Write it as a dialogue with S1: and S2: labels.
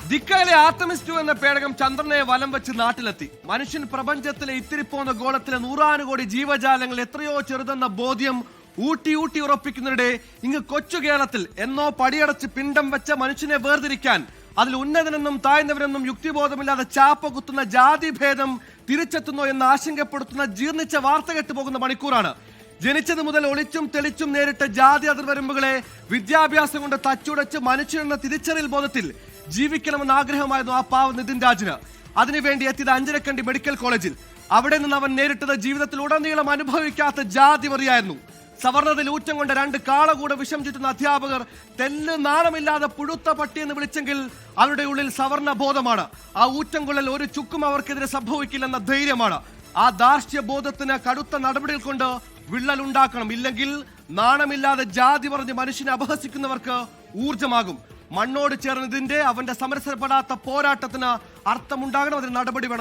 S1: ദിക്കയിലെ ആർത്തമിസ് 2 എന്ന പേടകം ചന്ദ്രനെ വലം വെച്ച് നാട്ടിലെത്തി. മനുഷ്യൻ പ്രപഞ്ചത്തിലെ ഇത്തിരിപ്പോന്ന ഗോളത്തിലെ നൂറാനുകോടി ജീവജാലങ്ങൾ എത്രയോ ചെറുതെന്ന ബോധ്യം ഊട്ടി ഉറപ്പിക്കുന്നതിനിടെ ഇങ്ങ് കൊച്ചു കേരളത്തിൽ എന്നോ പടിയടച്ച് പിണ്ടം വെച്ച മനുഷ്യനെ വേർതിരിക്കാൻ അതിൽ ഉന്നതനെന്നും താഴ്ന്നവരെന്നും യുക്തിബോധമില്ലാതെ ചാപ്പ കുത്തുന്ന ജാതി ഭേദം തിരിച്ചെത്തുന്നോ എന്ന് ആശങ്കപ്പെടുത്തുന്ന ജീർണിച്ച വാർത്ത കേട്ടുപോകുന്ന മണിക്കൂറാണ്. ജനിച്ചത് മുതൽ ഒളിച്ചും തെളിച്ചും നേരിട്ട ജാതി അതിർവരമ്പുകളെ വിദ്യാഭ്യാസം കൊണ്ട് തച്ചുടച്ച് മനുഷ്യനെന്ന തിരിച്ചറിയൽ ബോധത്തിൽ ജീവിക്കണമെന്ന ആഗ്രഹമായിരുന്നു ആ പാവ നിതിൻ രാജിന്. അതിനുവേണ്ടി എത്തിയത് അഞ്ചരക്കണ്ടി മെഡിക്കൽ കോളേജിൽ. അവിടെ നിന്ന് അവൻ നേരിട്ടത് ജീവിതത്തിൽ ഉടനീളം അനുഭവിക്കാത്ത ജാതി വെറിയായിരുന്നു. സവർണതയിൽ ഊറ്റം കൊണ്ട് 2 കാളകൂടെ വിഷം ചുറ്റുന്ന അധ്യാപകർ തെല്ല് നാണമില്ലാതെ പുഴുത്ത പട്ടിയെന്ന് വിളിച്ചെങ്കിൽ അവരുടെ ഉള്ളിൽ സവർണ ബോധമാണ്. ആ ഊറ്റം കൊള്ളൽ ഒരു ചുക്കും അവർക്കെതിരെ സംഭവിക്കില്ലെന്ന ധൈര്യമാണ്. ആ ധാർഷ്ട്യ ബോധത്തിന് കടുത്ത നടപടികൾ കൊണ്ട് വിള്ളൽ ഉണ്ടാക്കണം. ഇല്ലെങ്കിൽ നാണമില്ലാതെ ജാതി പറഞ്ഞ് മനുഷ്യനെ അപഹസിക്കുന്നവർക്ക് ഊർജമാകും. മണ്ണോട് ചേർന്ന് ഇതിന്റെ അവന്റെ സമരസപ്പെടാത്ത പോരാട്ടത്തിന് അർത്ഥമുണ്ടാകണം. അതിന് നടപടി വേണം.